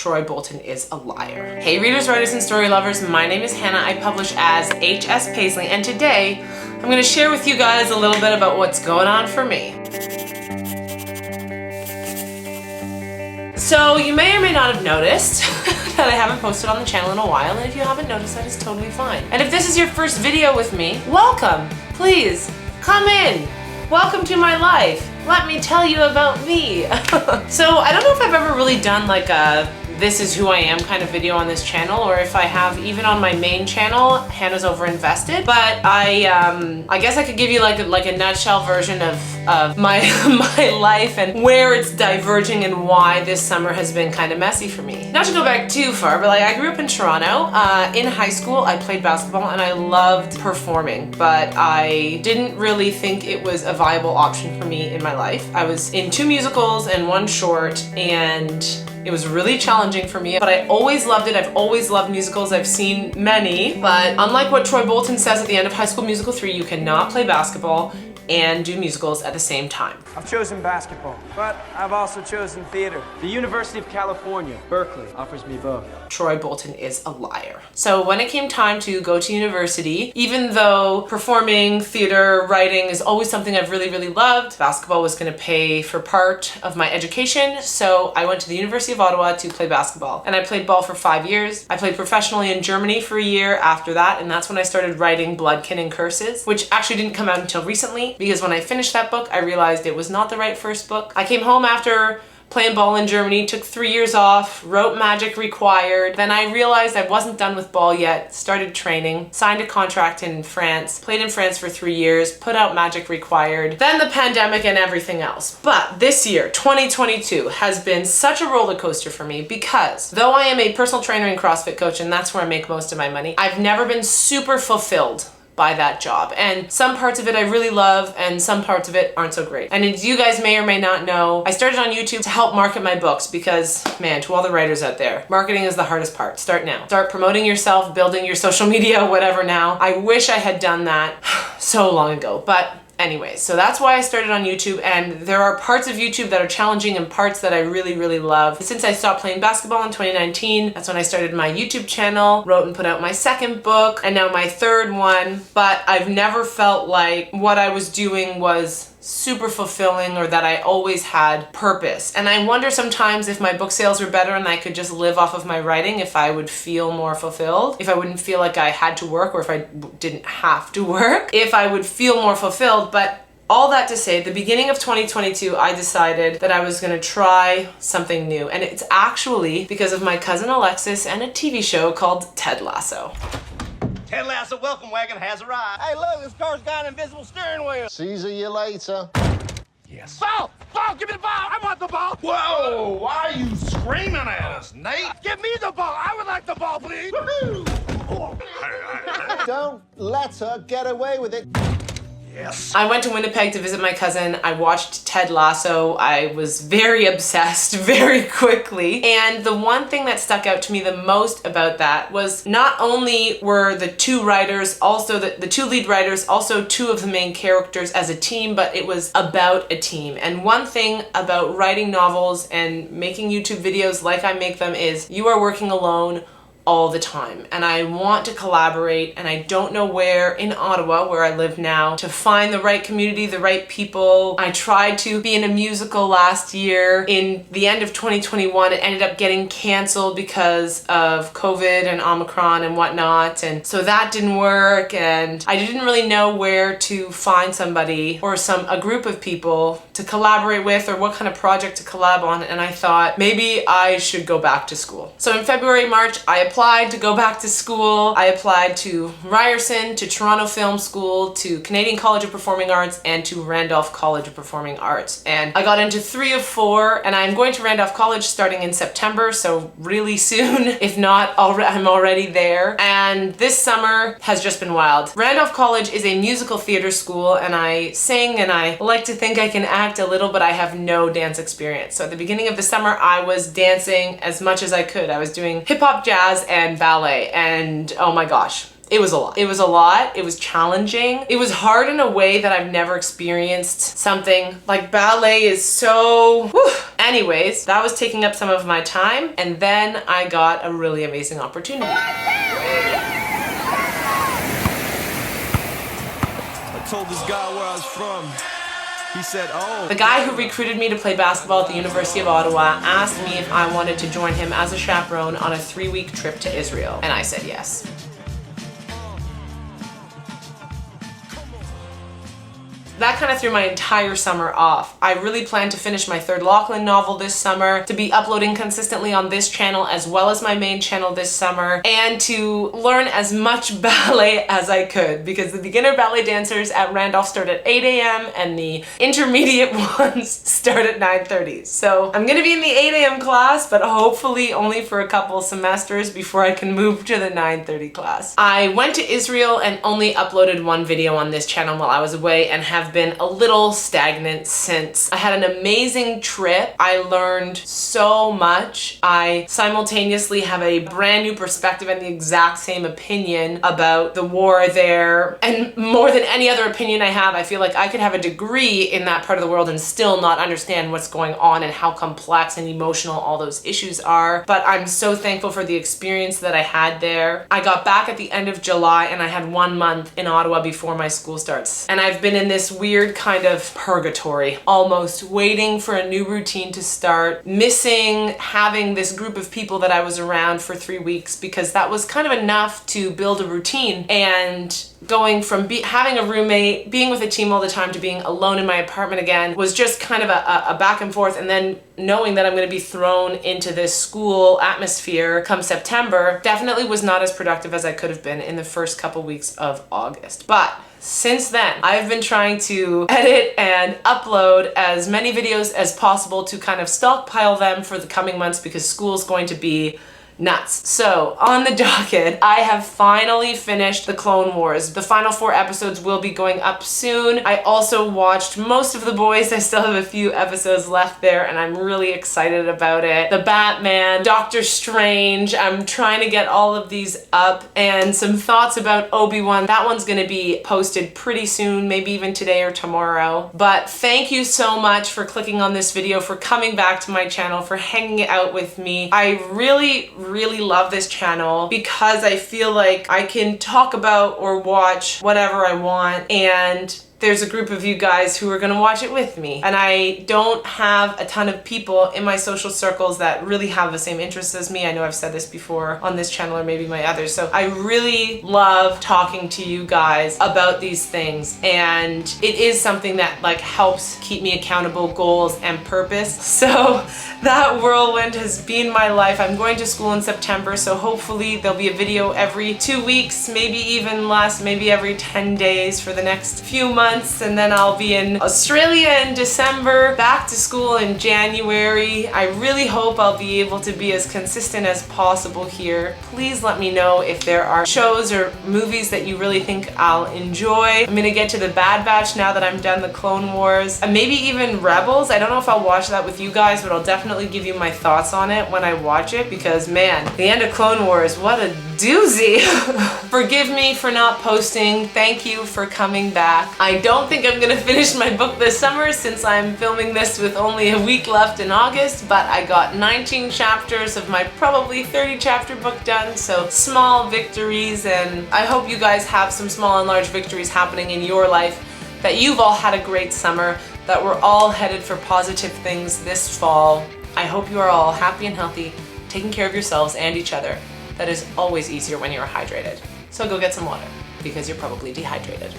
Troy Bolton is a liar. Hey readers, writers, and story lovers, my name is Hannah. I publish as HS Paisley, and today I'm going to share with you guys a little bit about what's going on for me. So you may or may not have noticed that I haven't posted on the channel in a while, and if you haven't noticed, that is totally fine. And if this is your first video with me, welcome. Please, come in. Welcome to my life. Let me tell you about me. So I don't know if I've ever really done like a this is who I am kind of video on this channel, or if I have even on my main channel, Hannah's Overinvested. But I guess I could give you like a nutshell version of my my life and where it's diverging and why this summer has been kind of messy for me. Not to go back too far, but like I grew up in Toronto. In high school, I played basketball and I loved performing, but I didn't really think it was a viable option for me in my life. I was in 2 musicals and 1 short, and it was really challenging for me, but I always loved it. I've always loved musicals. I've seen many, but unlike what Troy Bolton says at the end of High School Musical 3, you cannot play basketball and do musicals at the same time. I've chosen basketball, but I've also chosen theater. The University of California, Berkeley, offers me both. Troy Bolton is a liar. So when it came time to go to university, even though performing, theater, writing is always something I've really, really loved, basketball was gonna pay for part of my education, so I went to the University of Ottawa to play basketball. And I played ball for 5 years. I played professionally in Germany for a year after that, and that's when I started writing Bloodkin and Curses, which actually didn't come out until recently, because when I finished that book, I realized it was not the right first book. I came home after playing ball in Germany, took 3 years off, wrote Magic Required. Then I realized I wasn't done with ball yet, started training, signed a contract in France, played in France for 3 years, put out Magic Required, then the pandemic and everything else. But this year, 2022, has been such a roller coaster for me because though I am a personal trainer and CrossFit coach, and that's where I make most of my money, I've never been super fulfilled by that job. And some parts of it I really love, and some parts of it aren't so great. And as you guys may or may not know, I started on YouTube to help market my books because, man, to all the writers out there, marketing is the hardest part. Start now. Start promoting yourself, building your social media, whatever now. I wish I had done that so long ago, but anyway, so that's why I started on YouTube, and there are parts of YouTube that are challenging and parts that I really, really love. Since I stopped playing basketball in 2019, that's when I started my YouTube channel, wrote and put out my 2nd book, and now my 3rd one, but I've never felt like what I was doing was super fulfilling or that I always had purpose. And I wonder sometimes if my book sales were better and I could just live off of my writing, if I would feel more fulfilled, if I wouldn't feel like I had to work, or if I didn't have to work, if I would feel more fulfilled. But all that to say, at the beginning of 2022, I decided that I was gonna try something new. And it's actually because of my cousin Alexis and a TV show called Ted Lasso. Ted Lasso welcome wagon has arrived. Hey, look, this car's got an invisible steering wheel. See you later. Yes. Ball! Ball! Give me the ball! I want the ball! Whoa! Why are you screaming at us, Nate? Give me the ball! I would like the ball, please! Don't let her get away with it. Yes. I went to Winnipeg to visit my cousin. I watched Ted Lasso. I was very obsessed very quickly. And the one thing that stuck out to me the most about that was not only were the 2 writers, also the 2 lead writers, also 2 of the main characters as a team, but it was about a team. And one thing about writing novels and making YouTube videos like I make them is you are working alone all the time, and I want to collaborate, and I don't know where in Ottawa, where I live now, to find the right community, the right people. I tried to be in a musical last year. In the end of 2021, it ended up getting canceled because of COVID and Omicron and whatnot, and so that didn't work, and I didn't really know where to find somebody or a group of people to collaborate with, or what kind of project to collab on, and I thought maybe I should go back to school. So in February, March, I applied to go back to school. I applied to Ryerson, to Toronto Film School, to Canadian College of Performing Arts, and to Randolph College of Performing Arts. And I got into 3 of 4, and I'm going to Randolph College starting in September, so really soon, if not I'm already there. And this summer has just been wild. Randolph College is a musical theater school, and I sing, and I like to think I can act a little, but I have no dance experience. So at the beginning of the summer, I was dancing as much as I could. I was doing hip hop, jazz, and ballet, and oh my gosh, It was a lot. It was a lot. It was challenging. It was hard in a way that I've never experienced something like ballet is so, whew. Anyways, that was taking up some of my time, and then I got a really amazing opportunity. I told this guy where I was from. He said, oh. The guy who recruited me to play basketball at the University of Ottawa asked me if I wanted to join him as a chaperone on a 3-week trip to Israel, and I said yes. That kind of threw my entire summer off. I really plan to finish my 3rd Lachlan novel this summer, to be uploading consistently on this channel as well as my main channel this summer, and to learn as much ballet as I could, because the beginner ballet dancers at Randolph start at 8 a.m. and the intermediate ones start at 9:30. So I'm gonna be in the 8 a.m. class, but hopefully only for a couple semesters before I can move to the 9:30 class. I went to Israel and only uploaded 1 video on this channel while I was away, and have been a little stagnant since. I had an amazing trip. I learned so much. I simultaneously have a brand new perspective and the exact same opinion about the war there. And more than any other opinion I have, I feel like I could have a degree in that part of the world and still not understand what's going on and how complex and emotional all those issues are. But I'm so thankful for the experience that I had there. I got back at the end of July and I had 1 month in Ottawa before my school starts. And I've been in this weird kind of purgatory, almost waiting for a new routine to start, missing having this group of people that I was around for 3 weeks, because that was kind of enough to build a routine. And going from having a roommate, being with a team all the time, to being alone in my apartment again was just kind of a back and forth. And then knowing that I'm going to be thrown into this school atmosphere come September definitely was not as productive as I could have been in the first couple weeks of August. But since then, I've been trying to edit and upload as many videos as possible to kind of stockpile them for the coming months, because school's going to be nuts. So on the docket, I have finally finished the Clone Wars. The final 4 episodes will be going up soon. I also watched most of The Boys. I still have a few episodes left there and I'm really excited about it. The Batman, Doctor Strange, I'm trying to get all of these up, and some thoughts about Obi-Wan. That one's gonna be posted pretty soon, maybe even today or tomorrow. But thank you so much for clicking on this video, for coming back to my channel, for hanging out with me. I really love this channel because I feel like I can talk about or watch whatever I want, and there's a group of you guys who are gonna watch it with me. And I don't have a ton of people in my social circles that really have the same interests as me. I know I've said this before on this channel or maybe my others. So I really love talking to you guys about these things. And it is something that like helps keep me accountable, goals and purpose. So that whirlwind has been my life. I'm going to school in September, so hopefully there'll be a video every 2 weeks, maybe even less, maybe every 10 days for the next few months. And then I'll be in Australia in December, back to school in January. I really hope I'll be able to be as consistent as possible here. Please let me know if there are shows or movies that you really think I'll enjoy. I'm gonna get to the Bad Batch now that I'm done the Clone Wars, and maybe even Rebels. I don't know if I'll watch that with you guys, but I'll definitely give you my thoughts on it when I watch it, because man, the end of Clone Wars, what a doozy. Forgive me for not posting. Thank you for coming back. I don't think I'm gonna finish my book this summer since I'm filming this with only a week left in August, but I got 19 chapters of my probably 30 chapter book done, so small victories, and I hope you guys have some small and large victories happening in your life, that you've all had a great summer, that we're all headed for positive things this fall. I hope you are all happy and healthy, taking care of yourselves and each other. That is always easier when you're hydrated. So go get some water, because you're probably dehydrated.